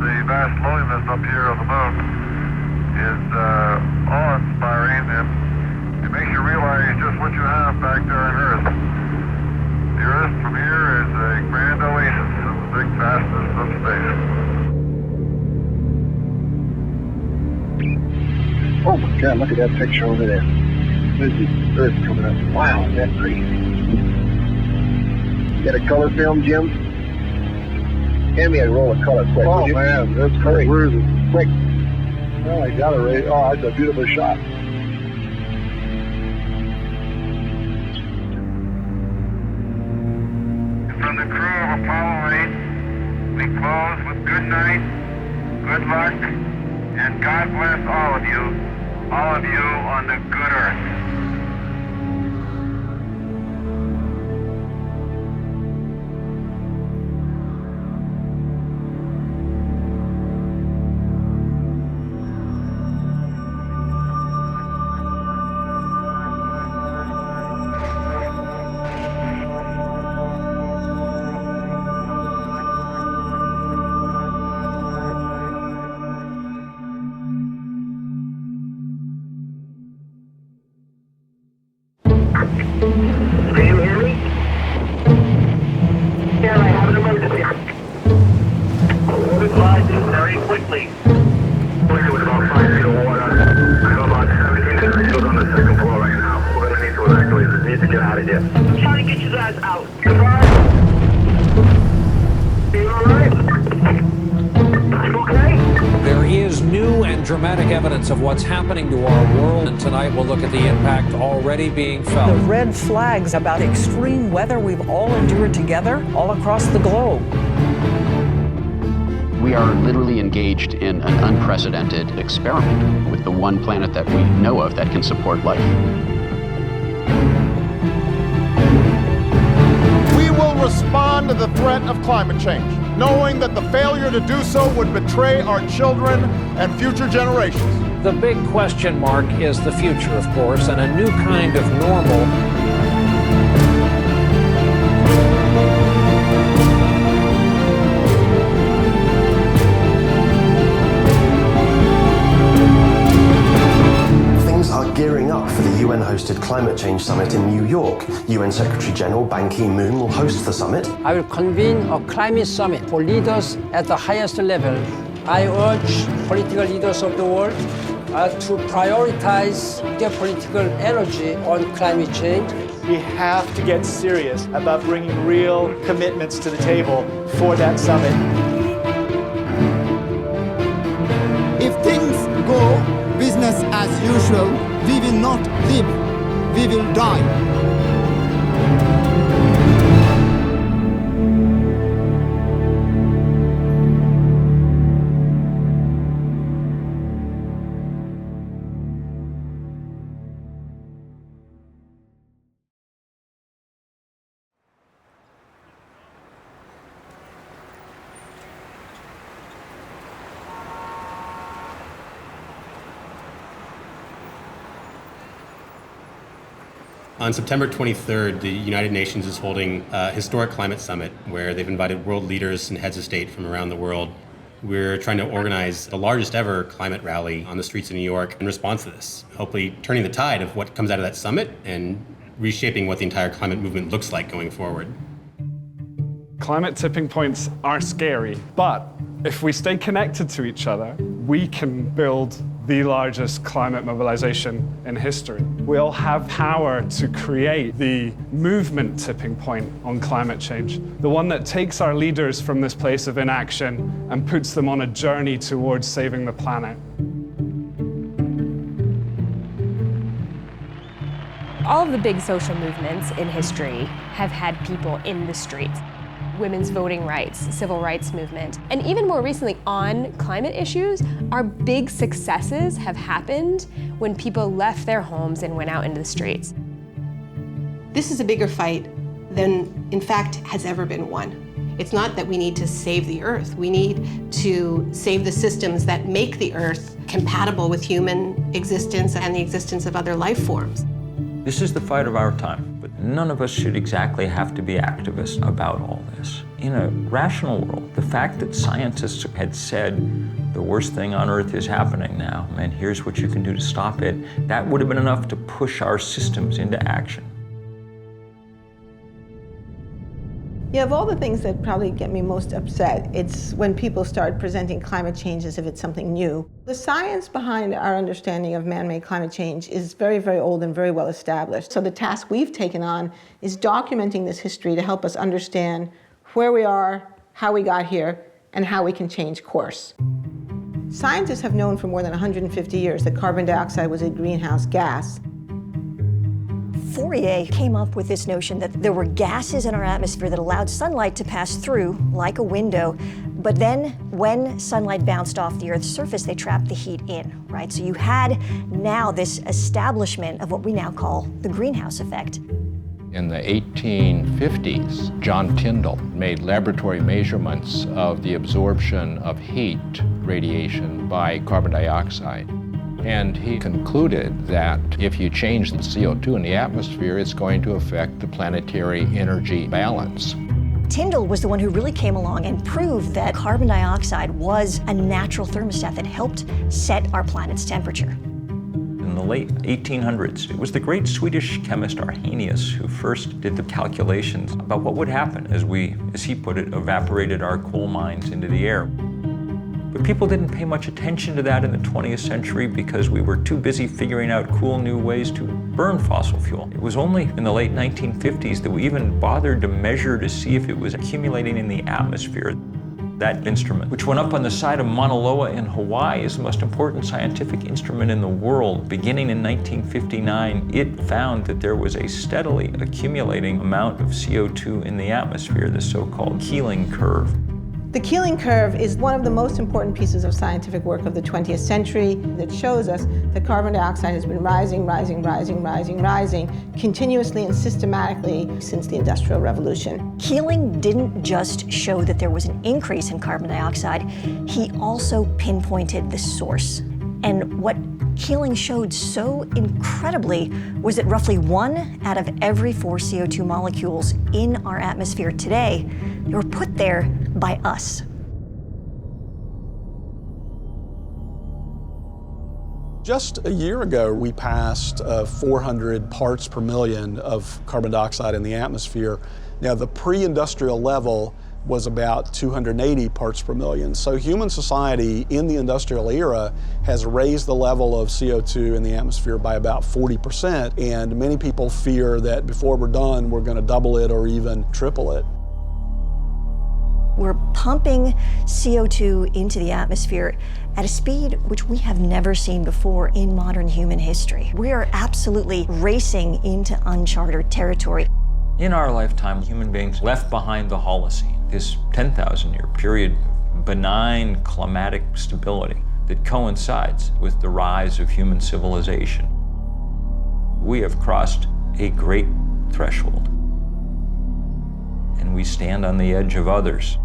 the vast loneliness up here on the moon is awe-inspiring, and it makes you realize just what you have back there on Earth. The Earth from here is a grand oasis in the big vastness of space. Oh my God, look at that picture over there. There's the Earth coming up. Wow, that's pretty. You got a color film, Jim? Hand me a roll of color quick. Oh man, that's great. Where is it? Quick. Oh, I got it right. Oh, that's a beautiful shot. From the crew of Apollo 8, we close with good night, good luck, and God bless all of you on the good Earth. Can you hear me? Yeah, I have an emergency. Mobilizing very quickly. We're with about 5 feet of water. I have about 17 individuals on the second floor right now. We're going to need to evacuate. We need to get out of here. I'm trying to get you guys out. Goodbye. Are you alright? You okay? There is new and dramatic evidence of what's happening to our world, and tonight we'll look at the impact already being felt. The red flags about extreme weather we've all endured together all across the globe. We are literally engaged in an unprecedented experiment with the one planet that we know of that can support life. We will respond to the threat of climate change, knowing that the failure to do so would betray our children and future generations. The big question mark is the future, of course, and a new kind of normal. Gearing up for the UN-hosted Climate Change Summit in New York. UN Secretary-General Ban Ki-moon will host the summit. I will convene a climate summit for leaders at the highest level. I urge political leaders of the world to prioritize their political energy on climate change. We have to get serious about bringing real commitments to the table for that summit. If things go business as usual, we will not live, we will die. On September 23rd, the United Nations is holding a historic climate summit where they've invited world leaders and heads of state from around the world. We're trying to organize the largest ever climate rally on the streets of New York in response to this, hopefully turning the tide of what comes out of that summit and reshaping what the entire climate movement looks like going forward. Climate tipping points are scary, but if we stay connected to each other, we can build the largest climate mobilization in history. We all have power to create the movement tipping point on climate change, the one that takes our leaders from this place of inaction and puts them on a journey towards saving the planet. All of the big social movements in history have had people in the streets. Women's voting rights, civil rights movement, and even more recently on climate issues, our big successes have happened when people left their homes and went out into the streets. This is a bigger fight than, in fact, has ever been won. It's not that we need to save the Earth. We need to save the systems that make the Earth compatible with human existence and the existence of other life forms. This is the fight of our time, but None of us should exactly have to be activists about all this. In a rational world, the fact that scientists had said the worst thing on Earth is happening now, and here's what you can do to stop it, that would have been enough to push our systems into action. Yeah, of all the things that probably get me most upset, it's when people start presenting climate change as if it's something new. The science behind our understanding of man-made climate change is very, very old and very well established. So the task we've taken on is documenting this history to help us understand where we are, how we got here, and how we can change course. Scientists have known for more than 150 years that carbon dioxide was a greenhouse gas. Fourier came up with this notion that there were gases in our atmosphere that allowed sunlight to pass through like a window, but then when sunlight bounced off the Earth's surface, they trapped the heat in, right? So you had now this establishment of what we now call the greenhouse effect. In the 1850s, John Tyndall made laboratory measurements of the absorption of heat radiation by carbon dioxide. And he concluded that if you change the CO2 in the atmosphere, it's going to affect the planetary energy balance. Tyndall was the one who really came along and proved that carbon dioxide was a natural thermostat that helped set our planet's temperature. In the late 1800s, it was the great Swedish chemist Arrhenius who first did the calculations about what would happen as we, as he put it, evaporated our coal mines into the air. But people didn't pay much attention to that in the 20th century because we were too busy figuring out cool new ways to burn fossil fuel. It was only in the late 1950s that we even bothered to measure to see if it was accumulating in the atmosphere. That instrument, which went up on the side of Mauna Loa in Hawaii, is the most important scientific instrument in the world. Beginning in 1959, it found that there was a steadily accumulating amount of CO2 in the atmosphere, the so-called Keeling curve. The Keeling curve is one of the most important pieces of scientific work of the 20th century that shows us that carbon dioxide has been rising continuously and systematically since the Industrial Revolution. Keeling didn't just show that there was an increase in carbon dioxide, he also pinpointed the source. And what Keeling showed so incredibly was that roughly 1 out of every 4 CO2 molecules in our atmosphere today were put there by us. Just a year ago, we passed 400 parts per million of carbon dioxide in the atmosphere. Now, the pre-industrial level was about 280 parts per million. So human society in the industrial era has raised the level of CO2 in the atmosphere by about 40%, and many people fear that before we're done, we're going to double it or even triple it. We're pumping CO2 into the atmosphere at a speed which we have never seen before in modern human history. We are absolutely racing into uncharted territory. In our lifetime, human beings left behind the Holocene, this 10,000-year period of benign climatic stability that coincides with the rise of human civilization. We have crossed a great threshold, and we stand on the edge of others.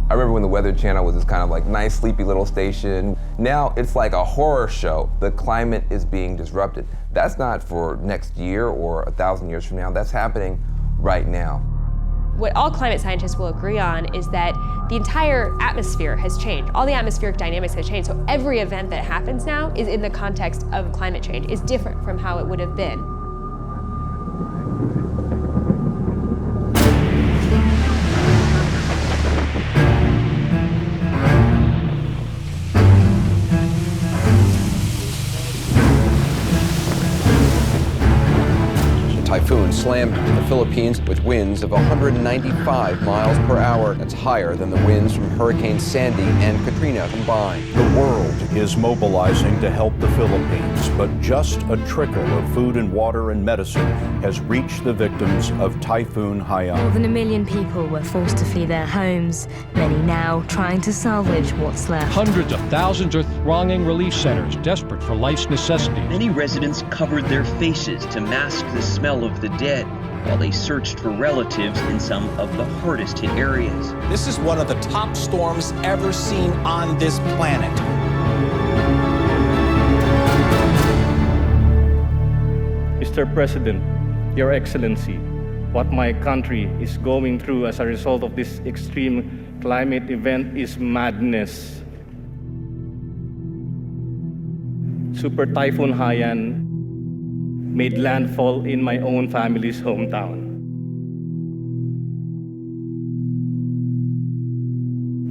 I remember when the Weather Channel was this kind of like nice, sleepy little station. Now it's like a horror show. The climate is being disrupted. That's not for next year or 1,000 years from now. That's happening right now. What all climate scientists will agree on is that the entire atmosphere has changed. All the atmospheric dynamics have changed. So every event that happens now is in the context of climate change, is different from how it would have been. Typhoon slammed the Philippines with winds of 195 miles per hour. That's higher than the winds from Hurricane Sandy and Katrina combined. The world is mobilizing to help the Philippines, but just a trickle of food and water and medicine has reached the victims of Typhoon Haiyan. More than 1 million people were forced to flee their homes, many now trying to salvage what's left. Hundreds of thousands are thronging relief centers, desperate for life's necessities. Many residents covered their faces to mask the smell of the dead while they searched for relatives in some of the hardest hit areas. This is one of the top storms ever seen on this planet. Mr. President, Your Excellency, what my country is going through as a result of this extreme climate event is madness. Super Typhoon Haiyan made landfall in my own family's hometown.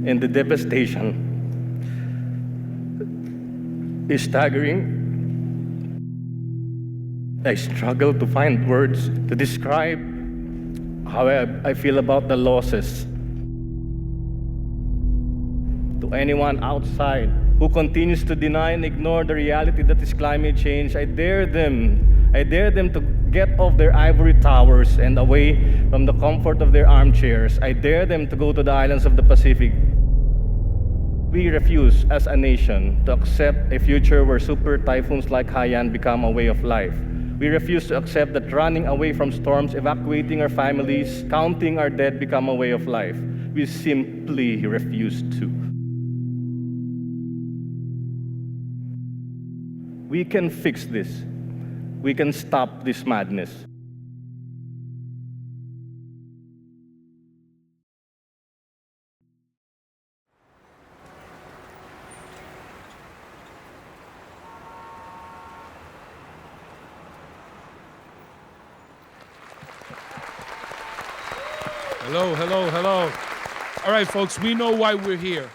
And the devastation is staggering. I struggle to find words to describe how I feel about the losses. To anyone outside who continues to deny and ignore the reality that is climate change, I dare them to get off their ivory towers and away from the comfort of their armchairs. I dare them to go to the islands of the Pacific. We refuse as a nation to accept a future where super typhoons like Haiyan become a way of life. We refuse to accept that running away from storms, evacuating our families, counting our dead become a way of life. We simply refuse to. We can fix this. We can stop this madness. Hello, hello, hello. All right, folks, we know why we're here.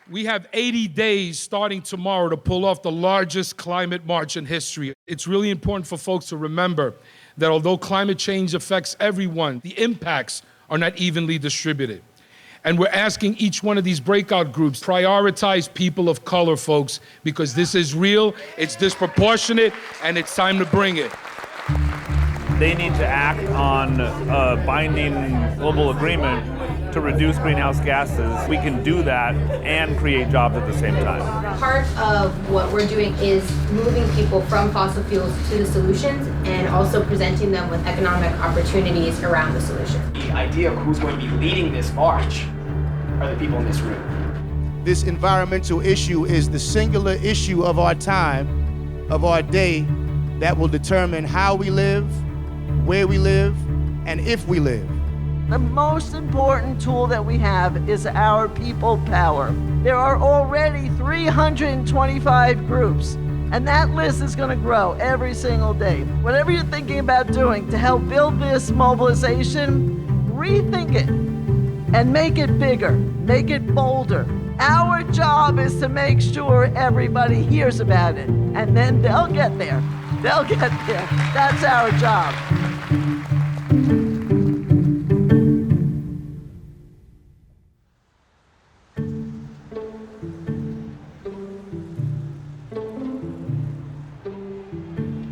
We have 80 days starting tomorrow to pull off the largest climate march in history. It's really important for folks to remember that although climate change affects everyone, the impacts are not evenly distributed. And we're asking each one of these breakout groups, prioritize people of color, folks, because this is real, it's disproportionate, and it's time to bring it. They need to act on a binding global agreement to reduce greenhouse gases. We can do that and create jobs at the same time. Part of what we're doing is moving people from fossil fuels to the solutions and also presenting them with economic opportunities around the solution. The idea of who's going to be leading this march are the people in this room. This environmental issue is the singular issue of our time, of our day, that will determine how we live, where we live, and if we live. The most important tool that we have is our people power. There are already 325 groups, and that list is going to grow every single day. Whatever you're thinking about doing to help build this mobilization, rethink it and make it bigger, make it bolder. Our job is to make sure everybody hears about it, and then they'll get there. They'll get there. That's our job.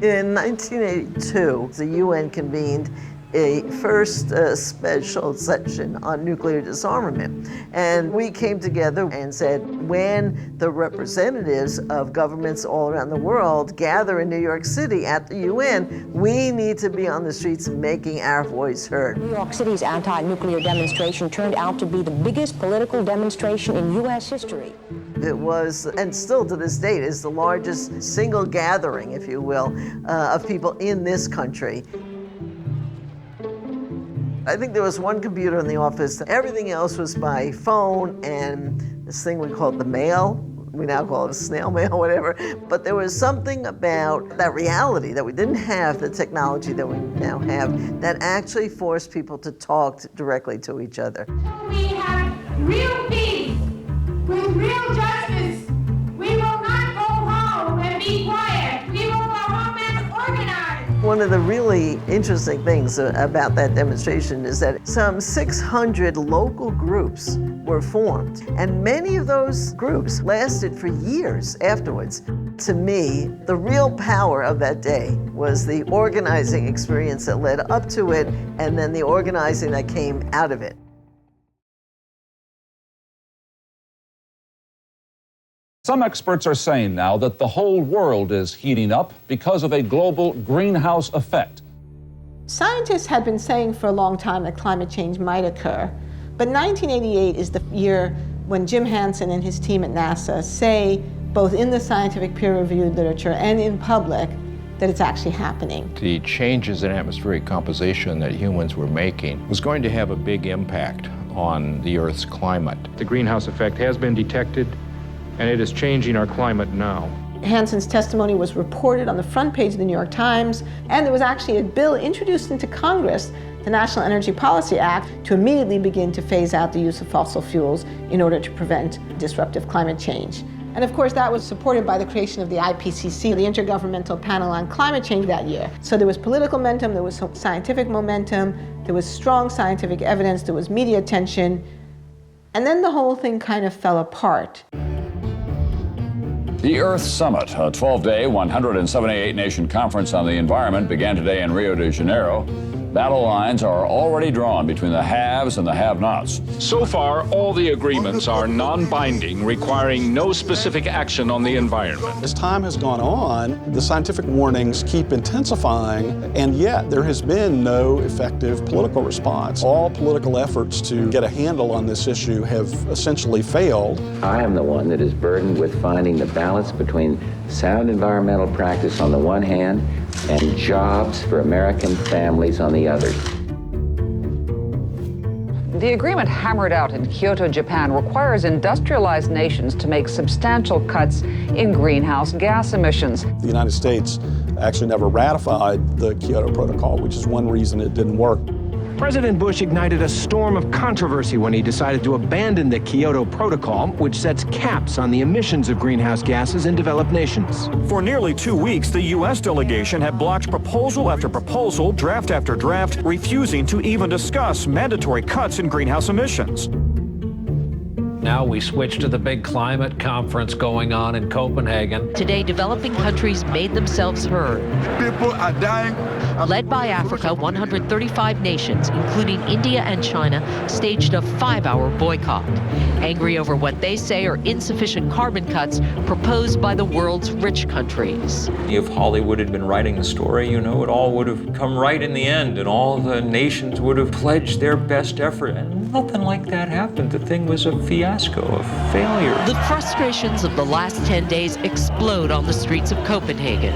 In 1982, the UN convened a first special session on nuclear disarmament. And we came together and said, when the representatives of governments all around the world gather in New York City at the UN, we need to be on the streets making our voice heard. New York City's anti-nuclear demonstration turned out to be the biggest political demonstration in U.S. history. It was, and still to this date, is the largest single gathering, if you will, of people in this country. I think there was one computer in the office. Everything else was by phone and this thing we called the mail. We now call it a snail mail, whatever. But there was something about that reality that we didn't have the technology that we now have that actually forced people to talk directly to each other. We have real peace with real justice. We will not go home and be quiet. We will go home and organize. One of the really interesting things about that demonstration is that some 600 local groups were formed, and many of those groups lasted for years afterwards. To me, the real power of that day was the organizing experience that led up to it, and then the organizing that came out of it. Some experts are saying now that the whole world is heating up because of a global greenhouse effect. Scientists had been saying for a long time that climate change might occur, but 1988 is the year when Jim Hansen and his team at NASA say, both in the scientific peer-reviewed literature and in public, that it's actually happening. The changes in atmospheric composition that humans were making was going to have a big impact on the Earth's climate. The greenhouse effect has been detected, and it is changing our climate now. Hanson's testimony was reported on the front page of the New York Times, and there was actually a bill introduced into Congress, the National Energy Policy Act, to immediately begin to phase out the use of fossil fuels in order to prevent disruptive climate change. And of course, that was supported by the creation of the IPCC, the Intergovernmental Panel on Climate Change, that year. So there was political momentum, there was scientific momentum, there was strong scientific evidence, there was media attention, and then the whole thing kind of fell apart. The Earth Summit, a 12-day, 178-nation conference on the environment, began today in Rio de Janeiro. Battle lines are already drawn between the haves and the have-nots. So far, all the agreements are non-binding, requiring no specific action on the environment. As time has gone on, the scientific warnings keep intensifying, and yet there has been no effective political response. All political efforts to get a handle on this issue have essentially failed. I am the one that is burdened with finding the balance between sound environmental practice on the one hand and jobs for American families on the other. The agreement hammered out in Kyoto, Japan, requires industrialized nations to make substantial cuts in greenhouse gas emissions. The United States actually never ratified the Kyoto Protocol, which is one reason it didn't work. President Bush ignited a storm of controversy when he decided to abandon the Kyoto Protocol, which sets caps on the emissions of greenhouse gases in developed nations. For nearly 2 weeks, the U.S. delegation had blocked proposal after proposal, draft after draft, refusing to even discuss mandatory cuts in greenhouse emissions. Now we switch to the big climate conference going on in Copenhagen. Today, developing countries made themselves heard. People are dying. Led by Africa, 135 nations, including India and China, staged a 5-hour boycott, angry over what they say are insufficient carbon cuts proposed by the world's rich countries. If Hollywood had been writing the story, you know, it all would have come right in the end, and all the nations would have pledged their best effort. And nothing like that happened. The thing was a fiasco, a failure. The frustrations of the last 10 days explode on the streets of Copenhagen.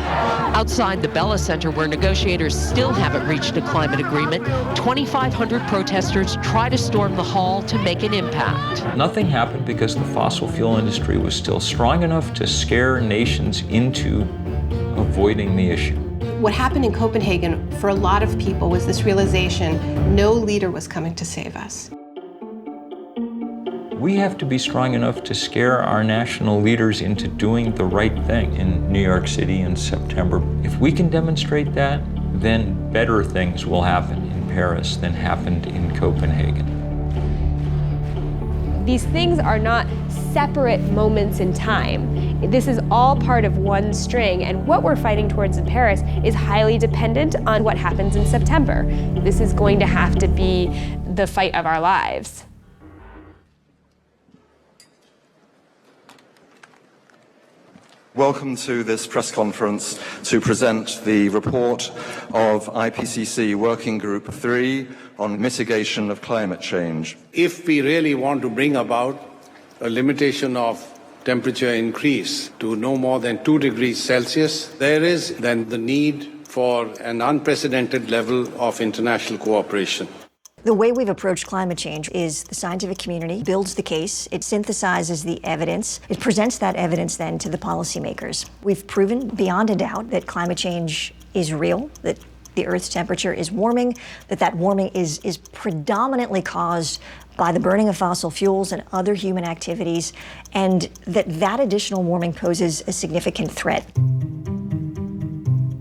Outside the Bella Center, where negotiators still haven't reached a climate agreement, 2,500 protesters try to storm the hall to make an impact. Nothing happened because the fossil fuel industry was still strong enough to scare nations into avoiding the issue. What happened in Copenhagen for a lot of people was this realization no leader was coming to save us. We have to be strong enough to scare our national leaders into doing the right thing in New York City in September. If we can demonstrate that, then better things will happen in Paris than happened in Copenhagen. These things are not separate moments in time. This is all part of one string, and what we're fighting towards in Paris is highly dependent on what happens in September. This is going to have to be the fight of our lives. Welcome to this press conference to present the report of IPCC Working Group 3 on mitigation of climate change. If we really want to bring about a limitation of temperature increase to no more than 2 degrees Celsius, there is then the need for an unprecedented level of international cooperation. The way we've approached climate change is the scientific community builds the case, it synthesizes the evidence, it presents that evidence then to the policymakers. We've proven beyond a doubt that climate change is real, that the Earth's temperature is warming, that warming is predominantly caused by the burning of fossil fuels and other human activities, and that additional warming poses a significant threat.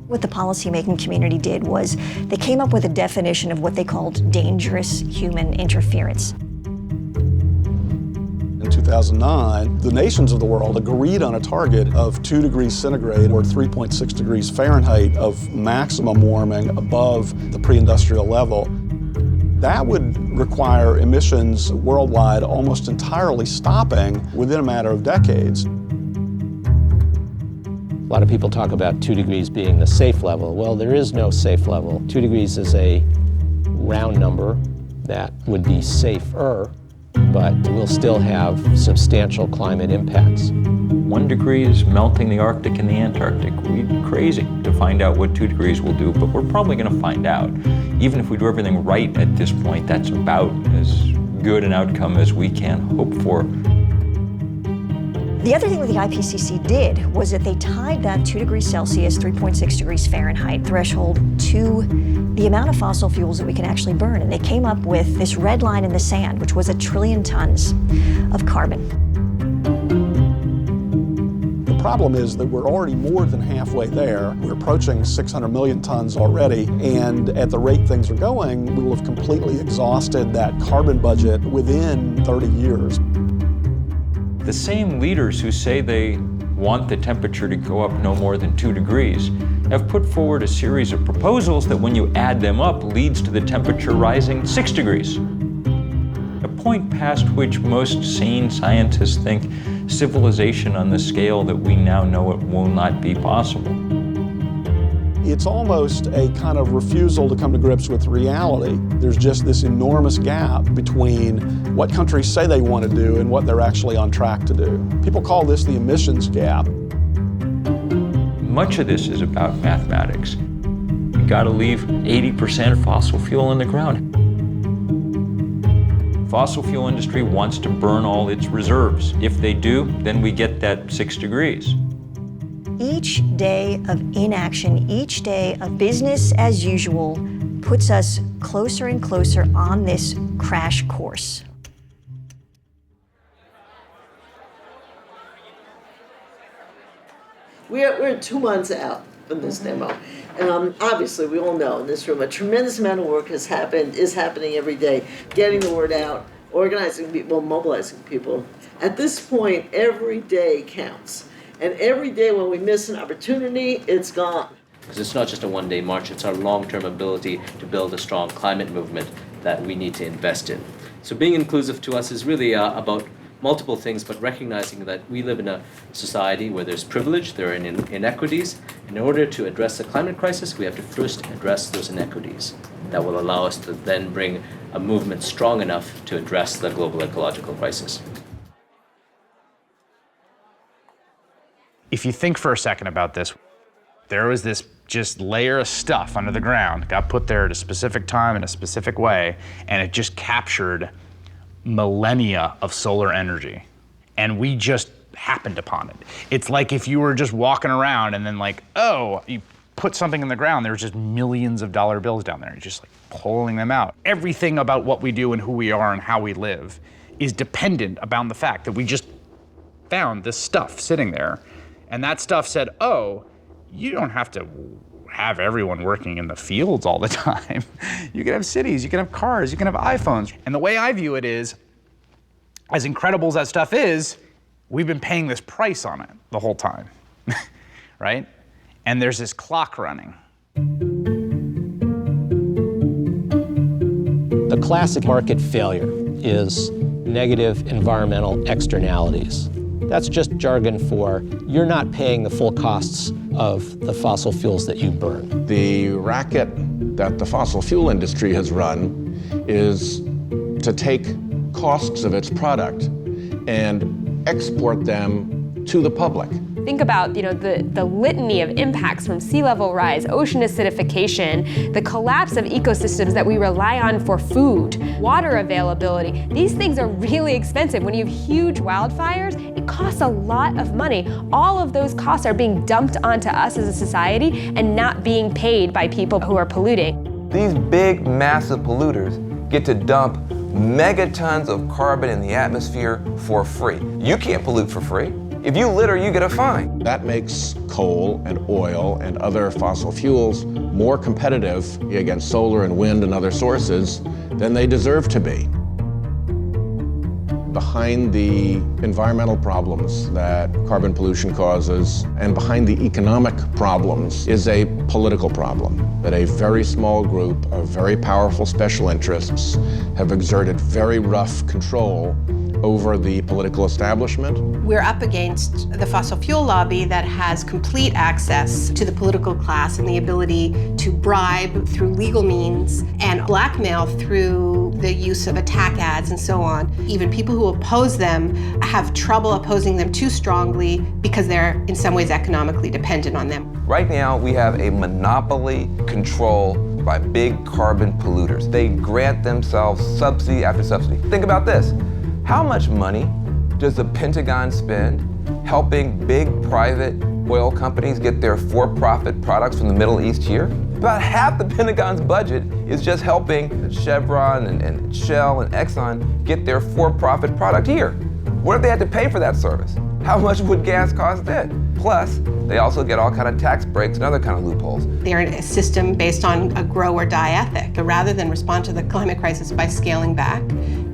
What the policymaking community did was they came up with a definition of what they called dangerous human interference. In 2009, the nations of the world agreed on a target of 2 degrees centigrade or 3.6 degrees Fahrenheit of maximum warming above the pre-industrial level. That would require emissions worldwide almost entirely stopping within a matter of decades. A lot of people talk about 2 degrees being the safe level. Well, there is no safe level. 2 degrees is a round number that would be safer, but will still have substantial climate impacts. 1 degree is melting the Arctic and the Antarctic. We'd be crazy to find out what 2 degrees will do, but we're probably going to find out. Even if we do everything right at this point, that's about as good an outcome as we can hope for. The other thing that the IPCC did was that they tied that 2 degrees Celsius, 3.6 degrees Fahrenheit threshold to the amount of fossil fuels that we can actually burn. And they came up with this red line in the sand, which was 1 trillion tons of carbon. The problem is that we're already more than halfway there. We're approaching 600 million tons already, and at the rate things are going, we will have completely exhausted that carbon budget within 30 years. The same leaders who say they want the temperature to go up no more than 2 degrees have put forward a series of proposals that, when you add them up, leads to the temperature rising 6 degrees. A point past which most sane scientists think civilization on the scale that we now know it will not be possible. It's almost a kind of refusal to come to grips with reality. There's just this enormous gap between what countries say they want to do and what they're actually on track to do. People call this the emissions gap. Much of this is about mathematics. You got to leave 80% of fossil fuel in the ground. Fossil fuel industry wants to burn all its reserves. If they do, then we get that 6 degrees. Each day of inaction, each day of business as usual puts us closer and closer on this crash course. We're 2 months out from this demo. And obviously, we all know in this room, a tremendous amount of work is happening every day, getting the word out, organizing people, mobilizing people. At this point, every day counts. And every day when we miss an opportunity, it's gone. Because it's not just a one-day march, it's our long-term ability to build a strong climate movement that we need to invest in. So being inclusive to us is really about multiple things, but recognizing that we live in a society where there's privilege, there are inequities. In order to address the climate crisis, we have to first address those inequities. That will allow us to then bring a movement strong enough to address the global ecological crisis. If you think for a second about this, there was this just layer of stuff under the ground, got put there at a specific time in a specific way, and it just captured millennia of solar energy. And we just happened upon it. It's like if you were just walking around and then like, oh, you put something in the ground, there's just millions of dollar bills down there. You're just like pulling them out. Everything about what we do and who we are and how we live is dependent upon the fact that we just found this stuff sitting there. And that stuff said, oh, you don't have to have everyone working in the fields all the time. You can have cities, you can have cars, you can have iPhones. And the way I view it is, as incredible as that stuff is, we've been paying this price on it the whole time, right? And there's this clock running. The classic market failure is negative environmental externalities. That's just jargon for you're not paying the full costs of the fossil fuels that you burn. The racket that the fossil fuel industry has run is to take costs of its product and export them to the public. Think about, the litany of impacts from sea level rise, ocean acidification, the collapse of ecosystems that we rely on for food, water availability. These things are really expensive. When you have huge wildfires, it costs a lot of money. All of those costs are being dumped onto us as a society and not being paid by people who are polluting. These big, massive polluters get to dump megatons of carbon in the atmosphere for free. You can't pollute for free. If you litter, you get a fine. That makes coal and oil and other fossil fuels more competitive against solar and wind and other sources than they deserve to be. Behind the environmental problems that carbon pollution causes and behind the economic problems is a political problem that a very small group of very powerful special interests have exerted very rough control over the political establishment. We're up against the fossil fuel lobby that has complete access to the political class and the ability to bribe through legal means and blackmail through the use of attack ads and so on. Even people who oppose them have trouble opposing them too strongly because they're in some ways economically dependent on them. Right now, we have a monopoly control by big carbon polluters. They grant themselves subsidy after subsidy. Think about this. How much money does the Pentagon spend helping big private oil companies get their for-profit products from the Middle East here? About half the Pentagon's budget is just helping Chevron and Shell and Exxon get their for-profit product here. What if they had to pay for that service? How much would gas cost then? Plus, they also get all kind of tax breaks and other kind of loopholes. They're in a system based on a grow or die ethic. But rather than respond to the climate crisis by scaling back,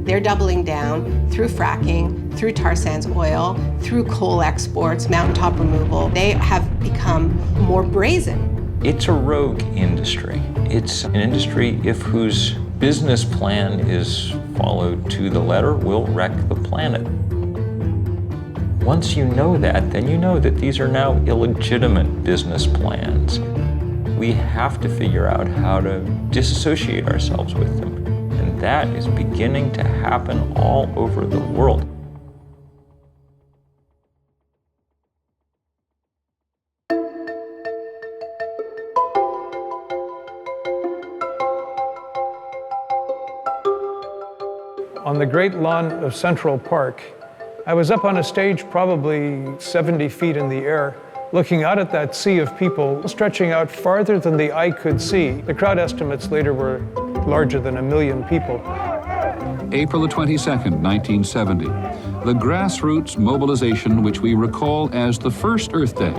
they're doubling down through fracking, through tar sands oil, through coal exports, mountaintop removal. They have become more brazen. It's a rogue industry. It's an industry whose business plan is followed to the letter will wreck the planet. Once you know that, then you know that these are now illegitimate business plans. We have to figure out how to disassociate ourselves with them. And that is beginning to happen all over the world. On the great lawn of Central Park, I was up on a stage probably 70 feet in the air, looking out at that sea of people stretching out farther than the eye could see. The crowd estimates later were larger than 1 million people. April the 22nd, 1970. The grassroots mobilization, which we recall as the first Earth Day.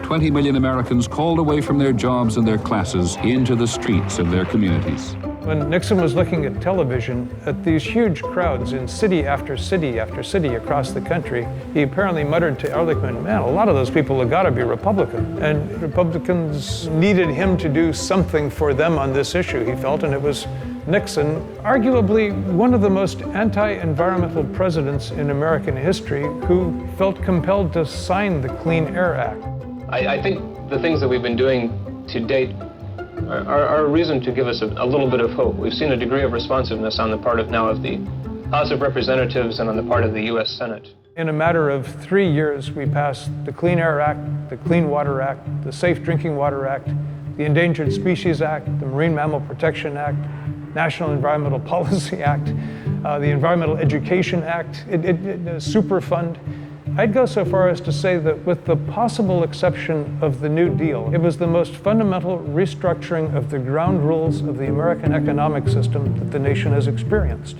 20 million Americans called away from their jobs and their classes into the streets of their communities. When Nixon was looking at television at these huge crowds in city after city after city across the country, he apparently muttered to Ehrlichman, man, a lot of those people have got to be Republican. And Republicans needed him to do something for them on this issue, he felt, and it was Nixon, arguably one of the most anti-environmental presidents in American history, who felt compelled to sign the Clean Air Act. I think the things that we've been doing to date are a reason to give us a little bit of hope. We've seen a degree of responsiveness on the part of the House of Representatives and on the part of the U.S. Senate. In a matter of 3 years, we passed the Clean Air Act, the Clean Water Act, the Safe Drinking Water Act, the Endangered Species Act, the Marine Mammal Protection Act, National Environmental Policy Act, the Environmental Education Act, Superfund. I'd go so far as to say that with the possible exception of the New Deal, it was the most fundamental restructuring of the ground rules of the American economic system that the nation has experienced.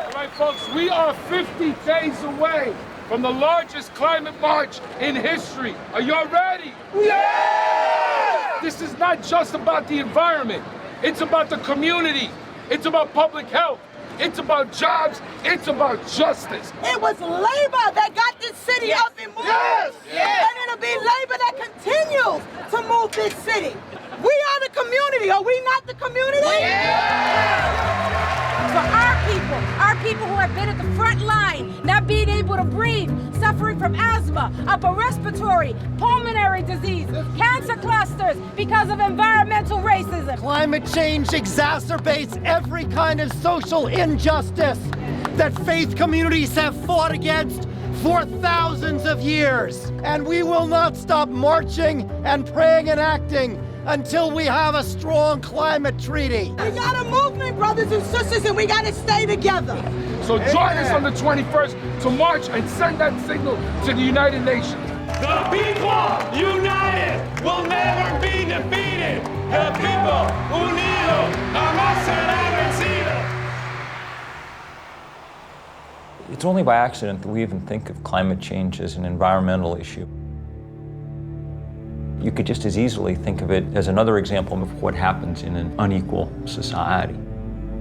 All right, folks, we are 50 days away from the largest climate march in history. Are y'all ready? Yeah! This is not just about the environment. It's about the community. It's about public health. It's about jobs. It's about justice. It was labor that got this city up and moving. Yes! Yes! And it'll be labor that continues to move this city. We are the community. Are we not the community? Yeah! For our people who have been at the front line, not being able to breathe, suffering from asthma, upper respiratory, pulmonary disease, cancer clusters because of environmental racism. Climate change exacerbates every kind of social injustice that faith communities have fought against for thousands of years. And we will not stop marching and praying and acting until we have a strong climate treaty. We got a movement, brothers and sisters, and we got to stay together. So join us on the 21st to march and send that signal to the United Nations. The people united will never be defeated. The people unidos jamás serán vencidos. It's only by accident that we even think of climate change as an environmental issue. You could just as easily think of it as another example of what happens in an unequal society.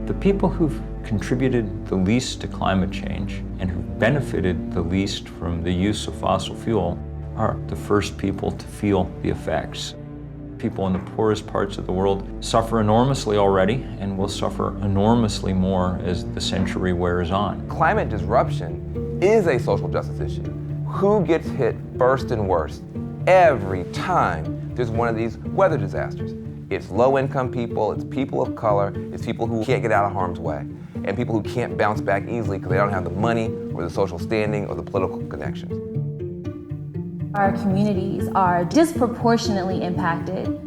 The people who've contributed the least to climate change and who've benefited the least from the use of fossil fuel are the first people to feel the effects. People in the poorest parts of the world suffer enormously already and will suffer enormously more as the century wears on. Climate disruption is a social justice issue. Who gets hit first and worst? every time there's one of these weather disasters. It's low-income people, it's people of color, it's people who can't get out of harm's way, and people who can't bounce back easily because they don't have the money or the social standing or the political connections. Our communities are disproportionately impacted.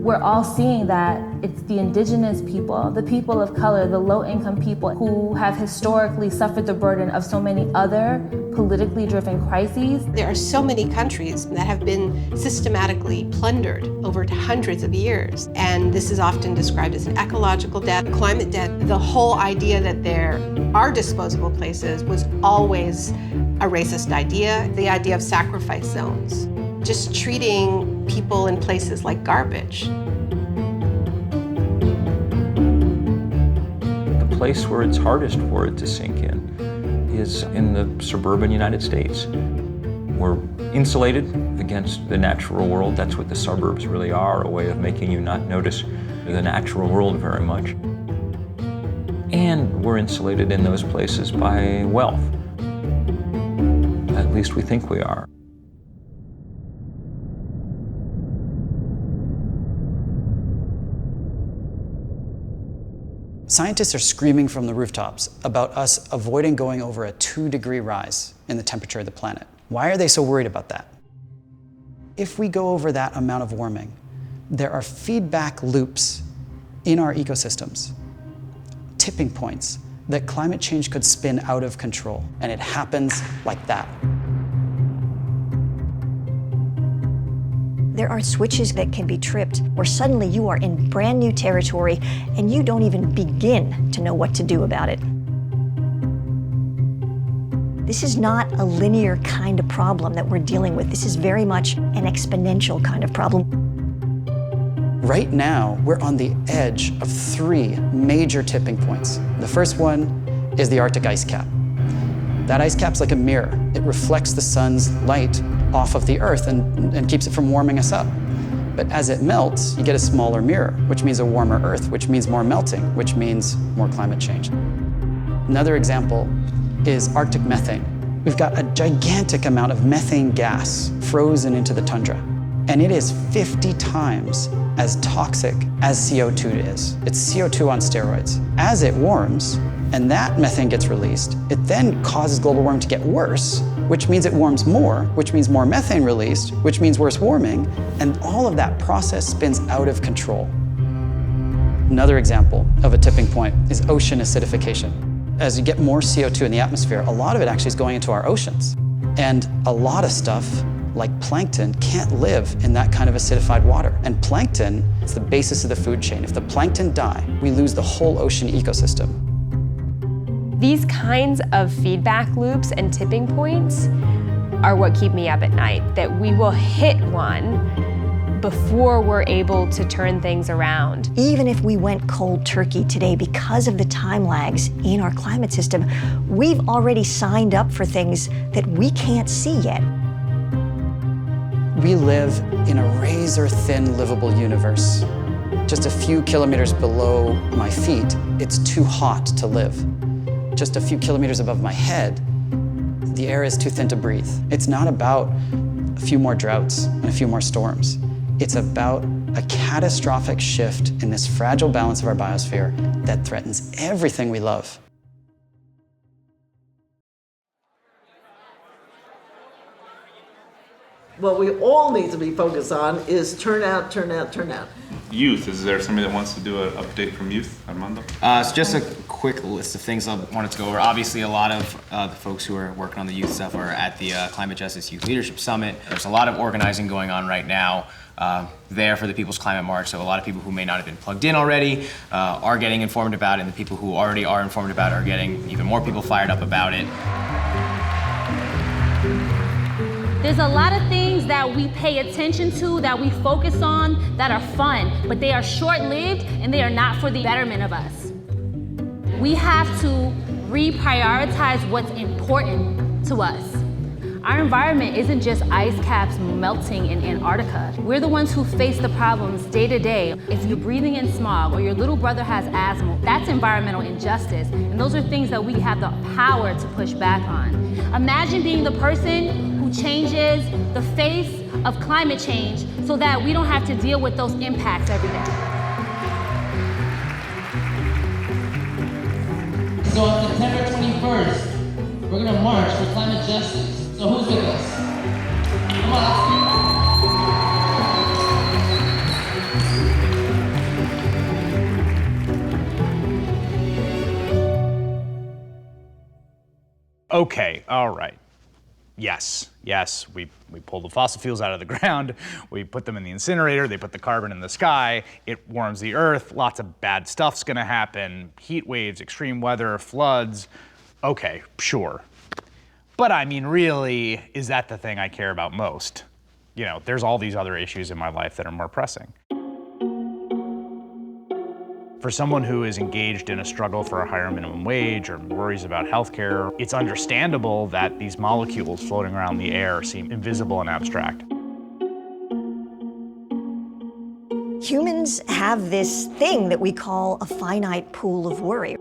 We're all seeing that it's the indigenous people, the people of color, the low-income people who have historically suffered the burden of so many other politically driven crises. There are so many countries that have been systematically plundered over hundreds of years, and this is often described as an ecological debt, climate debt. The whole idea that there are disposable places was always a racist idea, the idea of sacrifice zones, just treating people in places like garbage. The place where it's hardest for it to sink in is in the suburban United States. We're insulated against the natural world. That's what the suburbs really are, a way of making you not notice the natural world very much. And we're insulated in those places by wealth. At least we think we are. Scientists are screaming from the rooftops about us avoiding going over a 2-degree rise in the temperature of the planet. Why are they so worried about that? If we go over that amount of warming, there are feedback loops in our ecosystems, tipping points that climate change could spin out of control, and it happens like that. There are switches that can be tripped where suddenly you are in brand new territory and you don't even begin to know what to do about it. This is not a linear kind of problem that we're dealing with. This is very much an exponential kind of problem. Right now, we're on the edge of 3 major tipping points. The first one is the Arctic ice cap. That ice cap's like a mirror. It reflects the sun's light off of the Earth and keeps it from warming us up. But as it melts, you get a smaller mirror, which means a warmer Earth, which means more melting, which means more climate change. Another example is Arctic methane. We've got a gigantic amount of methane gas frozen into the tundra, and it is 50 times as toxic as CO2 is. It's CO2 on steroids. As it warms, and that methane gets released, it then causes global warming to get worse, which means it warms more, which means more methane released, which means worse warming, and all of that process spins out of control. Another example of a tipping point is ocean acidification. As you get more CO2 in the atmosphere, a lot of it actually is going into our oceans. And a lot of stuff, like plankton, can't live in that kind of acidified water. And plankton is the basis of the food chain. If the plankton die, we lose the whole ocean ecosystem. These kinds of feedback loops and tipping points are what keep me up at night, that we will hit one before we're able to turn things around. Even if we went cold turkey today because of the time lags in our climate system, we've already signed up for things that we can't see yet. We live in a razor-thin livable universe. Just a few kilometers below my feet, it's too hot to live. Just a few kilometers above my head, the air is too thin to breathe. It's not about a few more droughts and a few more storms. It's about a catastrophic shift in this fragile balance of our biosphere that threatens everything we love. What we all need to be focused on is turnout, turnout, turnout. Youth, is there somebody that wants to do an update from youth, Armando? So just a quick list of things I wanted to go over. Obviously, a lot of the folks who are working on the youth stuff are at the Climate Justice Youth Leadership Summit. There's a lot of organizing going on right now there for the People's Climate March, so a lot of people who may not have been plugged in already are getting informed about it, and the people who already are informed about it are getting even more people fired up about it. There's a lot of things that we pay attention to, that we focus on, that are fun, but they are short-lived and they are not for the betterment of us. We have to reprioritize what's important to us. Our environment isn't just ice caps melting in Antarctica. We're the ones who face the problems day to day. If you're breathing in smog or your little brother has asthma, that's environmental injustice. And those are things that we have the power to push back on. Imagine being the person who changes the face of climate change so that we don't have to deal with those impacts every day. So on September 21st, we're gonna march for climate justice. So who's with us? Come on, let's do it. Okay, all right. Yes, we pull the fossil fuels out of the ground, we put them in the incinerator, they put the carbon in the sky, it warms the earth, lots of bad stuff's gonna happen, heat waves, extreme weather, floods. Okay, sure. But I mean, really, is that the thing I care about most? You know, there's all these other issues in my life that are more pressing. For someone who is engaged in a struggle for a higher minimum wage or worries about healthcare, it's understandable that these molecules floating around the air seem invisible and abstract. Humans have this thing that we call a finite pool of worry.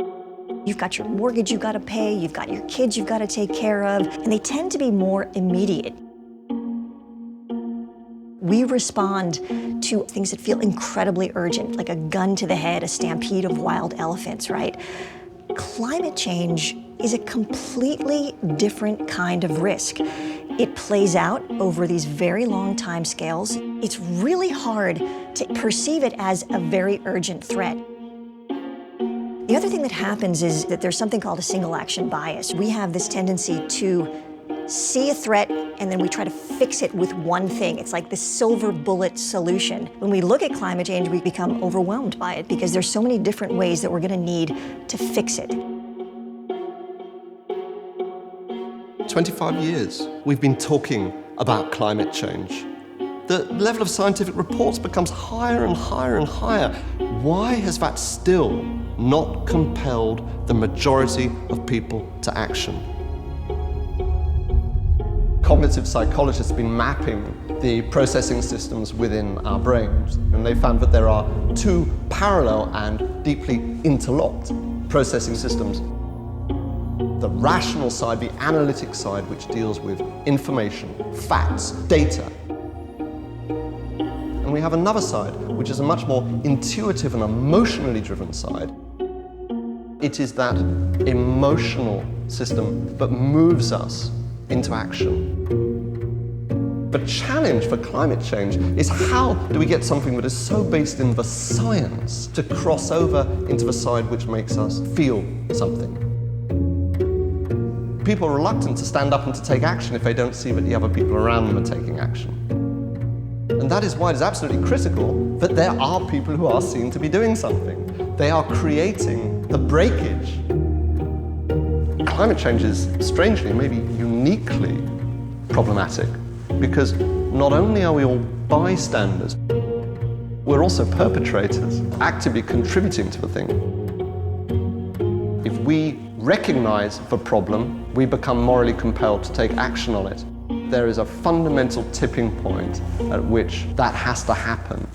You've got your mortgage you've got to pay, you've got your kids you've got to take care of, and they tend to be more immediate. We respond to things that feel incredibly urgent, like a gun to the head, a stampede of wild elephants, right? Climate change is a completely different kind of risk. It plays out over these very long time scales. It's really hard to perceive it as a very urgent threat. The other thing that happens is that there's something called a single action bias. We have this tendency to see a threat and then we try to fix it with one thing. It's like the silver bullet solution. When we look at climate change, we become overwhelmed by it because there's so many different ways that we're gonna need to fix it. 25 years we've been talking about climate change. The level of scientific reports becomes higher and higher and higher. Why has that still not compelled the majority of people to action? Cognitive psychologists have been mapping the processing systems within our brains, and they found that there are two parallel and deeply interlocked processing systems. The rational side, the analytic side, which deals with information, facts, data. And we have another side, which is a much more intuitive and emotionally driven side. It is that emotional system that moves us into action. The challenge for climate change is how do we get something that is so based in the science to cross over into the side which makes us feel something. People are reluctant to stand up and to take action if they don't see that the other people around them are taking action. And that is why it is absolutely critical that there are people who are seen to be doing something. They are creating the breakage. Climate change is strangely, maybe uniquely problematic because not only are we all bystanders, we're also perpetrators, actively contributing to the thing. If we recognize the problem, we become morally compelled to take action on it. There is a fundamental tipping point at which that has to happen.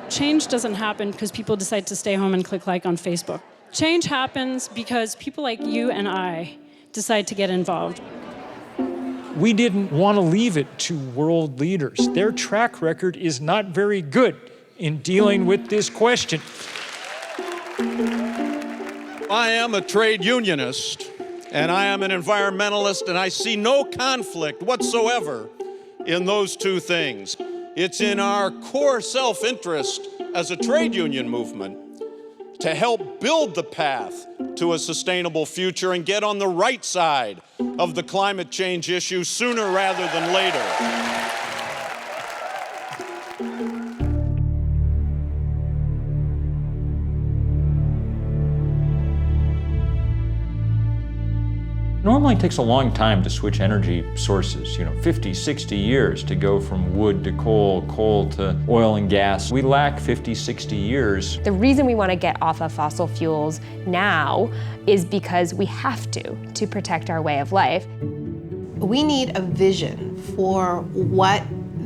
Change doesn't happen because people decide to stay home and click like on Facebook. Change happens because people like you and I decide to get involved. We didn't want to leave it to world leaders. Their track record is not very good in dealing with this question. I am a trade unionist, and I am an environmentalist, and I see no conflict whatsoever in those two things. It's in our core self-interest as a trade union movement to help build the path to a sustainable future and get on the right side of the climate change issue sooner rather than later. Normally it takes a long time to switch energy sources, 50, 60 years to go from wood to coal, coal to oil and gas. We lack 50, 60 years. The reason we want to get off of fossil fuels now is because we have to protect our way of life. We need a vision for what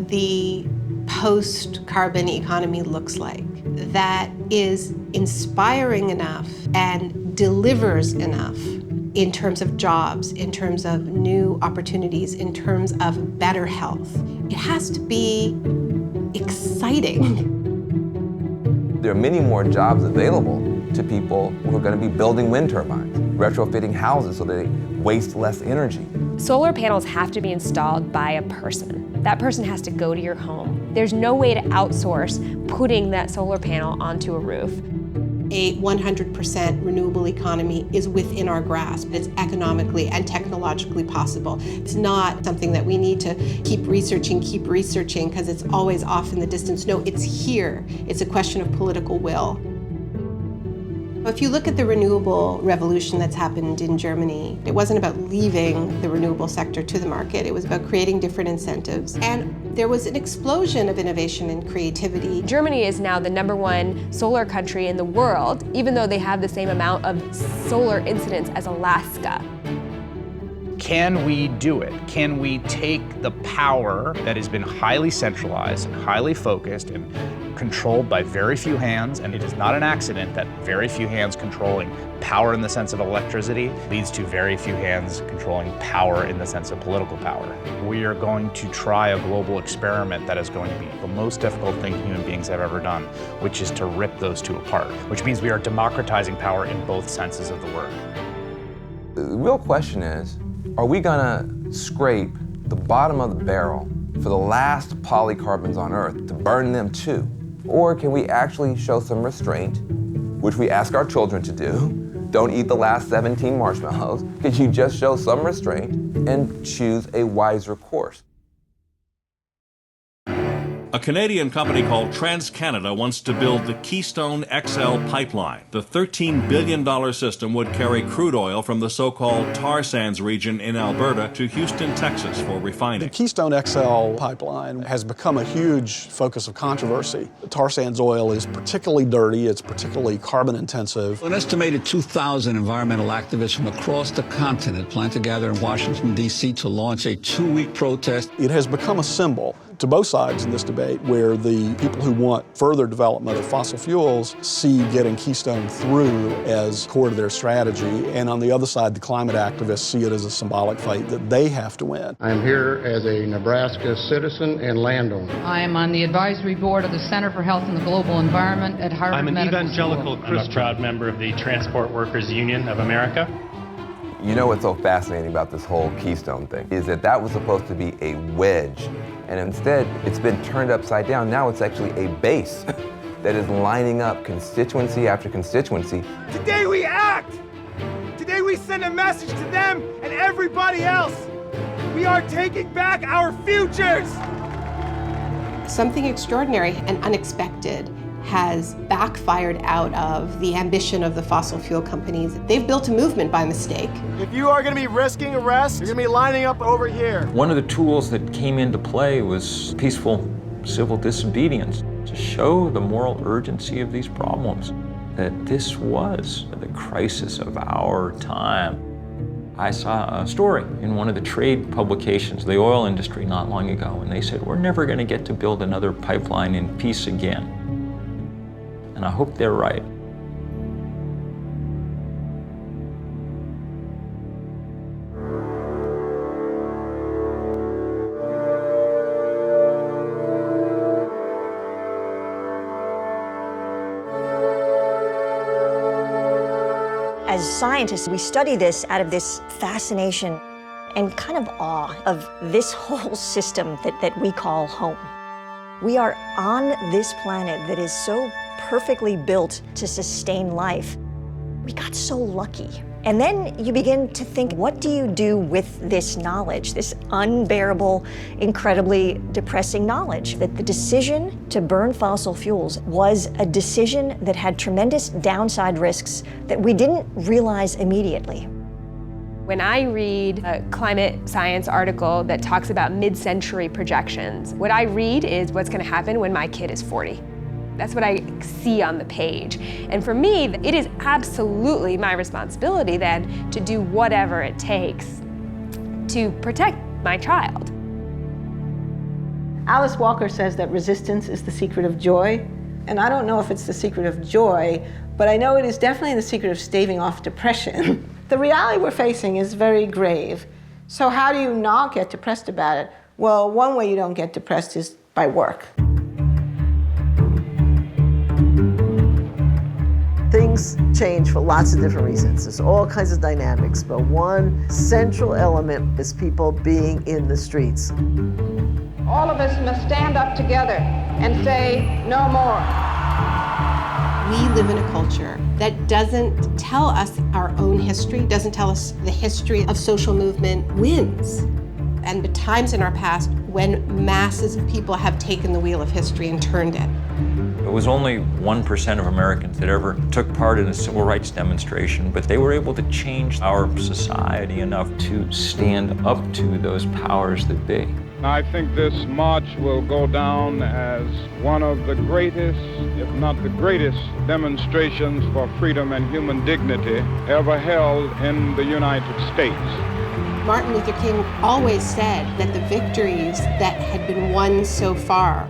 the post-carbon economy looks like that is inspiring enough and delivers enough in terms of jobs, in terms of new opportunities, in terms of better health. It has to be exciting. There are many more jobs available to people who are going to be building wind turbines, retrofitting houses so they waste less energy. Solar panels have to be installed by a person. That person has to go to your home. There's no way to outsource putting that solar panel onto a roof. A 100% renewable economy is within our grasp. It's economically and technologically possible. It's not something that we need to keep researching, because it's always off in the distance. No, it's here. It's a question of political will. If you look at the renewable revolution that's happened in Germany, it wasn't about leaving the renewable sector to the market. It was about creating different incentives. And there was an explosion of innovation and creativity. Germany is now the #1 solar country in the world, even though they have the same amount of solar incidents as Alaska. Can we do it? Can we take the power that has been highly centralized and highly focused and controlled by very few hands, and it is not an accident that very few hands controlling power in the sense of electricity leads to very few hands controlling power in the sense of political power. We are going to try a global experiment that is going to be the most difficult thing human beings have ever done, which is to rip those two apart, which means we are democratizing power in both senses of the word. The real question is, are we gonna scrape the bottom of the barrel for the last polycarbons on Earth to burn them too? Or can we actually show some restraint, which we ask our children to do? Don't eat the last 17 marshmallows. Could you just show some restraint and choose a wiser course? A Canadian company called TransCanada wants to build the Keystone XL pipeline. The $13 billion system would carry crude oil from the so-called tar sands region in Alberta to Houston, Texas for refining. The Keystone XL pipeline has become a huge focus of controversy. The tar sands oil is particularly dirty, it's particularly carbon intensive. An estimated 2,000 environmental activists from across the continent plan to gather in Washington, D.C. to launch a 2-week protest. It has become a symbol to both sides in this debate, where the people who want further development of fossil fuels see getting Keystone through as core to their strategy, and on the other side, the climate activists see it as a symbolic fight that they have to win. I am here as a Nebraska citizen and landowner. I am on the advisory board of the Center for Health and the Global Environment at Harvard Medical School. I'm an evangelical Christian. I'm a proud member of the Transport Workers Union of America. You know what's so fascinating about this whole Keystone thing is that was supposed to be a wedge, and instead it's been turned upside down. Now it's actually a base that is lining up constituency after constituency. Today we act! Today we send a message to them and everybody else. We are taking back our futures! Something extraordinary and unexpected has backfired out of the ambition of the fossil fuel companies. They've built a movement by mistake. If you are going to be risking arrest, you're going to be lining up over here. One of the tools that came into play was peaceful civil disobedience to show the moral urgency of these problems, that this was the crisis of our time. I saw a story in one of the trade publications, the oil industry, not long ago, and they said, we're never going to get to build another pipeline in peace again. And I hope they're right. As scientists, we study this out of this fascination and kind of awe of this whole system that we call home. We are on this planet that is so perfectly built to sustain life. We got so lucky. And then you begin to think, what do you do with this knowledge, this unbearable, incredibly depressing knowledge? That the decision to burn fossil fuels was a decision that had tremendous downside risks that we didn't realize immediately. When I read a climate science article that talks about mid-century projections, what I read is what's going to happen when my kid is 40. That's what I see on the page. And for me, it is absolutely my responsibility then to do whatever it takes to protect my child. Alice Walker says that resistance is the secret of joy, And I don't know if it's the secret of joy, but I know it is definitely the secret of staving off depression. The reality we're facing is very grave. So how do you not get depressed about it? Well, one way you don't get depressed is by work. Things change for lots of different reasons. There's all kinds of dynamics, but one central element is people being in the streets. All of us must stand up together and say, no more. We live in a culture that doesn't tell us our own history, doesn't tell us the history of social movement wins. And the times in our past when masses of people have taken the wheel of history and turned it. It was only 1% of Americans that ever took part in a civil rights demonstration, but they were able to change our society enough to stand up to those powers that be. I think this march will go down as one of the greatest, if not the greatest, demonstrations for freedom and human dignity ever held in the United States. Martin Luther King always said that the victories that had been won so far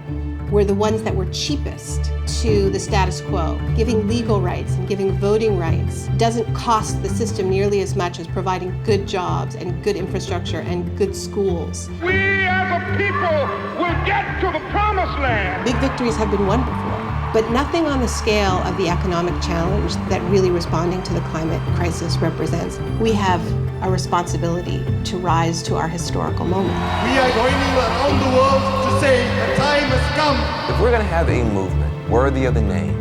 were the ones that were cheapest to the status quo. Giving legal rights and giving voting rights doesn't cost the system nearly as much as providing good jobs and good infrastructure and good schools. We as a people will get to the promised land. Big victories have been won before, but nothing on the scale of the economic challenge that really responding to the climate crisis represents. We have a responsibility to rise to our historical moment. We are going around the world to say the time has come. If we're going to have a movement worthy of the name,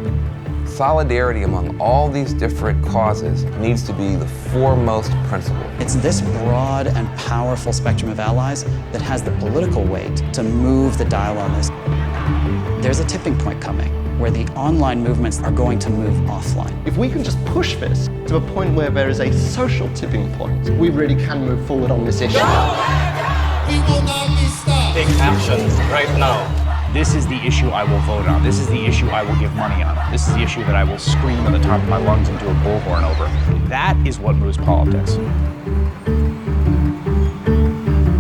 solidarity among all these different causes needs to be the foremost principle. It's this broad and powerful spectrum of allies that has the political weight to move the dial on this. There's a tipping point coming where the online movements are going to move offline. If we can just push this to a point where there is a social tipping point, we really can move forward on this issue. We will not be stopped. Take action right now. This is the issue I will vote on. This is the issue I will give money on. This is the issue that I will scream at the top of my lungs into a bullhorn over. That is what moves politics.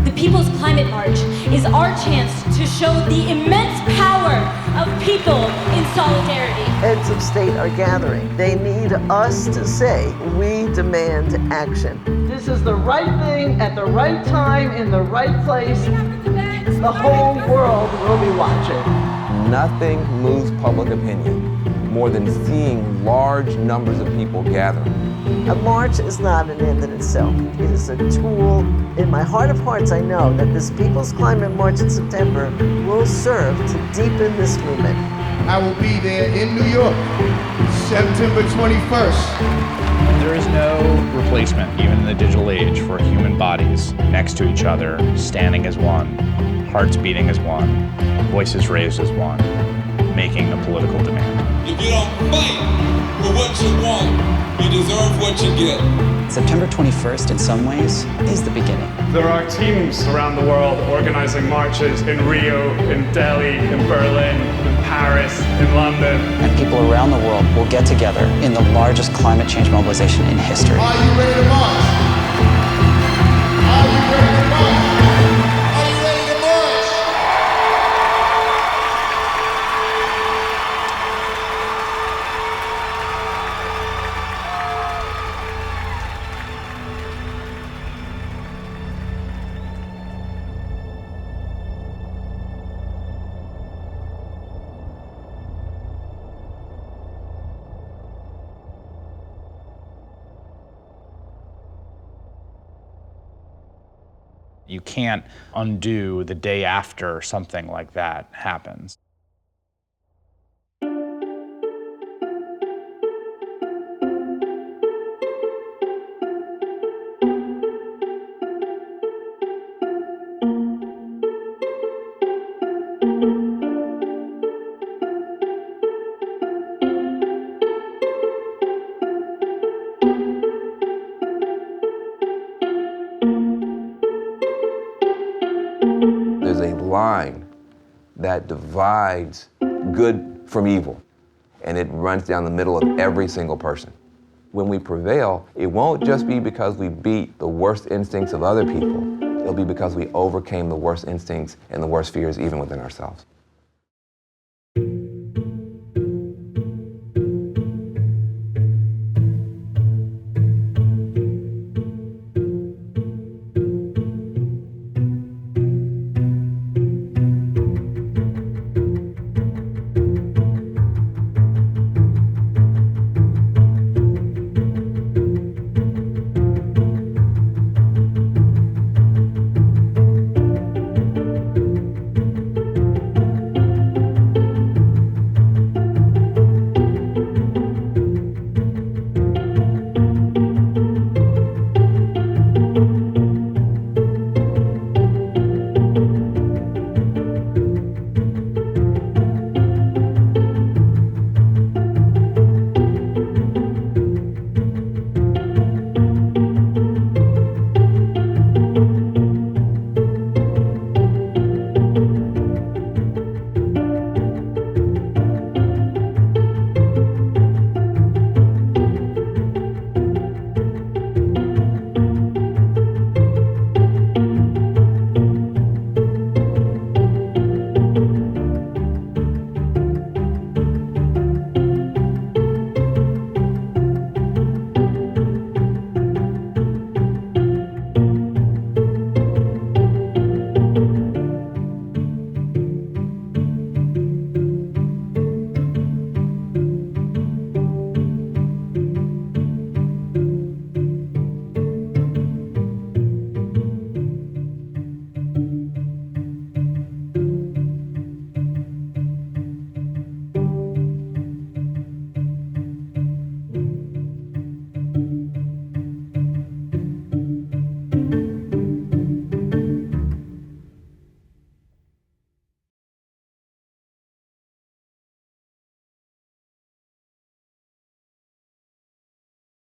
The People's Climate March is our chance to show the immense power of people in solidarity. Heads of state are gathering. They need us to say, we demand action. This is the right thing at the right time in the right place. The whole world will be watching. Nothing moves public opinion more than seeing large numbers of people gathering. A march is not an end in itself. It is a tool. In my heart of hearts, I know that this People's Climate March in September will serve to deepen this movement. I will be there in New York, September 21st. There is no replacement, even in the digital age, for human bodies next to each other, standing as one, hearts beating as one, voices raised as one, making a political demand. If you don't fight for what you want, you deserve what you get. September 21st, in some ways, is the beginning. There are teams around the world organizing marches in Rio, in Delhi, in Berlin, in Paris, in London. And people around the world will get together in the largest climate change mobilization in history. Are you ready to march? Are you ready to march? Are you ready to march? You can't undo the day after something like that happens. There's a line that divides good from evil, and it runs down the middle of every single person. When we prevail, it won't just be because we beat the worst instincts of other people. It'll be because we overcame the worst instincts and the worst fears even within ourselves.